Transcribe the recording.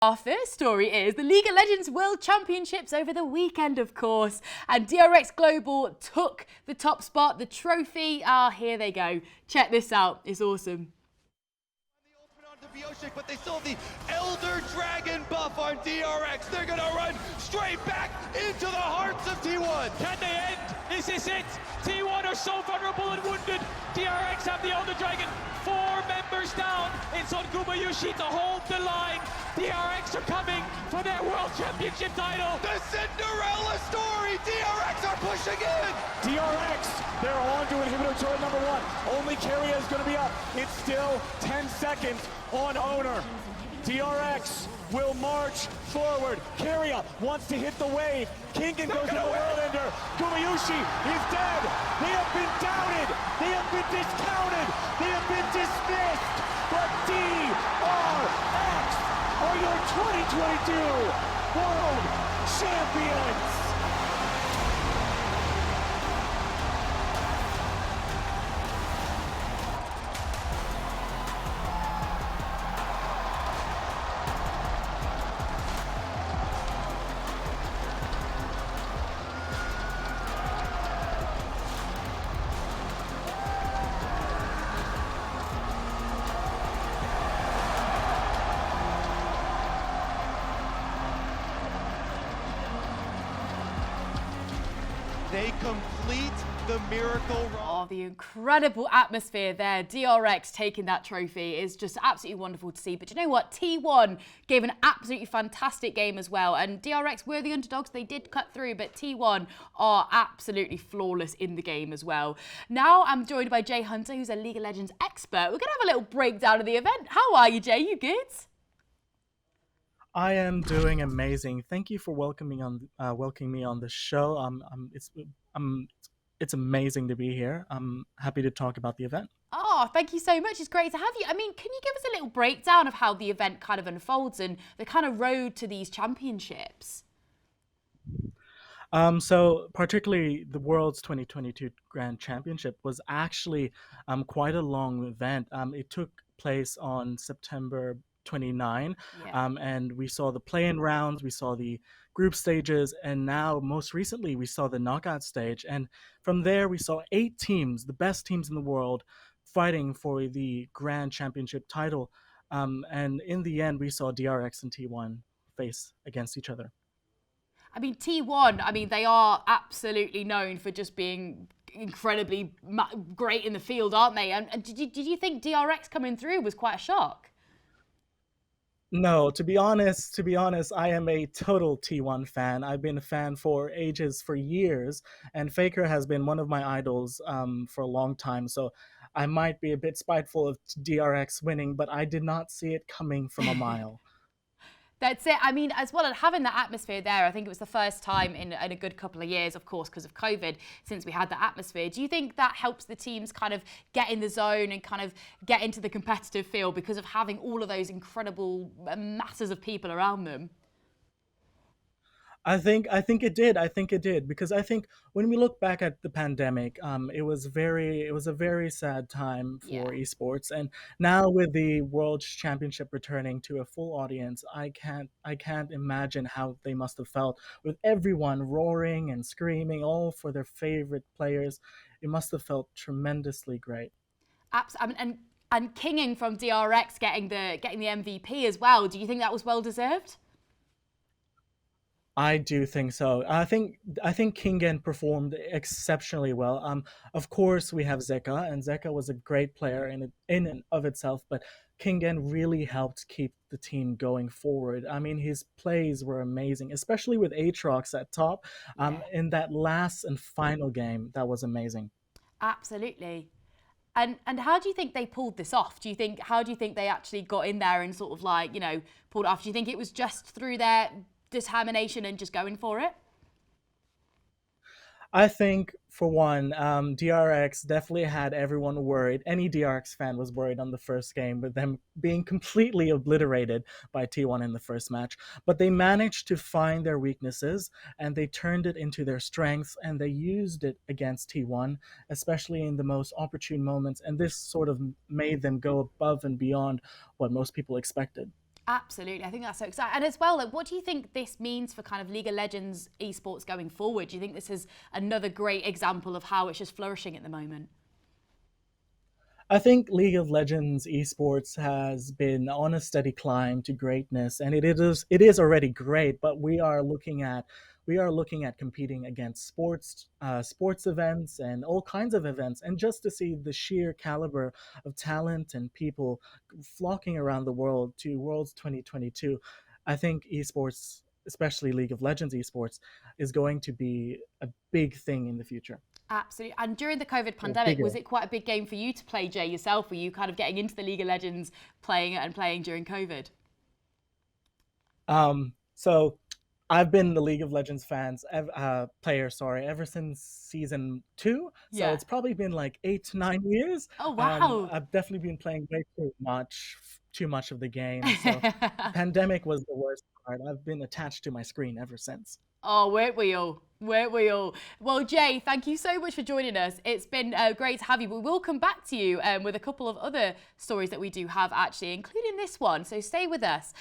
Our first story is the League of Legends World Championships over the weekend, of course, and DRX Global took the top spot, the trophy. Here they go. Check this out. It's awesome. But they still have the Elder Dragon buff on DRX. They're gonna run straight back into the hearts of T1. Can they end? This is it. T1 are so vulnerable and wounded. DRX have the Elder Dragon. 4 members down. It's on Gumayushi to hold the line. DRX are coming for their World Championship title. The Cinderella story. DRX are pushing in. DRX, they're on to inhibitor turret number 1. Only Keria is going to be up. It's still 10 seconds on owner. DRX will march forward. Keria wants to hit the wave. Kingen goes to the world ender. Gumayushi is dead. They have been doubted. They have been discounted. They have been dismissed. But DRX are your 2022 World Champions. They complete the miracle run. Oh, the incredible atmosphere there. DRX taking that trophy is just absolutely wonderful to see. But you know what? T1 gave an absolutely fantastic game as well. And DRX were the underdogs. They did cut through, but T1 are absolutely flawless in the game as well. Now I'm joined by Jay Hunter, who's a League of Legends expert. We're going to have a little breakdown of the event. How are you, Jay? You good? I am doing amazing. Thank you for welcoming me on the show. It's amazing to be here. I'm happy to talk about the event. Oh, thank you so much. It's great to have you. I mean, can you give us a little breakdown of how the event kind of unfolds and the kind of road to these championships? So particularly the World's 2022 Grand Championship was actually quite a long event. It took place on September 29, and we saw the play-in rounds, we saw the group stages, and now most recently we saw the knockout stage. And from there we saw 8 teams, the best teams in the world, fighting for the Grand Championship title. And in the end we saw DRX and T1 face against each other. I mean, T1, they are absolutely known for just being incredibly great in the field, aren't they? And did you think DRX coming through was quite a shock? No, to be honest, I am a total T1 fan. I've been a fan for ages, for years, and Faker has been one of my idols for a long time. So I might be a bit spiteful of DRX winning, but I did not see it coming from a mile. That's it. I mean, as well as having that atmosphere there, I think it was the first time in a good couple of years, of course, because of COVID, since we had that atmosphere. Do you think that helps the teams kind of get in the zone and kind of get into the competitive feel because of having all of those incredible masses of people around them? I think it did. I think it did because I think when we look back at the pandemic, it was a very sad time for esports, and now with the World Championship returning to a full audience, I can't imagine how they must have felt with everyone roaring and screaming, all for their favorite players. It must have felt tremendously great. Absolutely, and Kingen from DRX getting the MVP as well. Do you think that was well deserved? I do think so. I think Kingen performed exceptionally well. Of course, we have Zeka, and Zeka was a great player in and of itself, but Kingen really helped keep the team going forward. I mean, his plays were amazing, especially with Aatrox at top. In that last and final game, that was amazing. Absolutely. And how do you think they pulled this off? How do you think they actually got in there and sort of pulled it off? Do you think it was just through their determination and just going for it? I think, for one, DRX definitely had everyone worried. Any DRX fan was worried on the first game with them being completely obliterated by T1 in the first match. But they managed to find their weaknesses, and they turned it into their strengths, and they used it against T1, especially in the most opportune moments. And this sort of made them go above and beyond what most people expected. Absolutely. I think that's so exciting. And as well, like, what do you think this means for kind of League of Legends esports going forward? Do you think this is another great example of how it's just flourishing at the moment? I think League of Legends esports has been on a steady climb to greatness, and it is already great. But we are looking at competing against sports events and all kinds of events, and just to see the sheer caliber of talent and people flocking around the world to Worlds 2022, I think esports, especially League of Legends esports, is going to be a big thing in the future. Absolutely. And during the COVID Or pandemic, bigger. was it quite a big game for you to play, Jay, yourself? Were you kind of getting into the League of Legends, playing it and playing during COVID? So I've been the League of Legends player, sorry, ever since season 2. So Yeah. it's probably been like 8 to 9 years. Oh, wow. I've definitely been playing way too much of the game. So pandemic was the worst part. I've been attached to my screen ever since. Oh, weren't we all? Weren't we all? Well, Jay, thank you so much for joining us. It's been great to have you. We will come back to you with a couple of other stories that we do have, actually, including this one. So stay with us.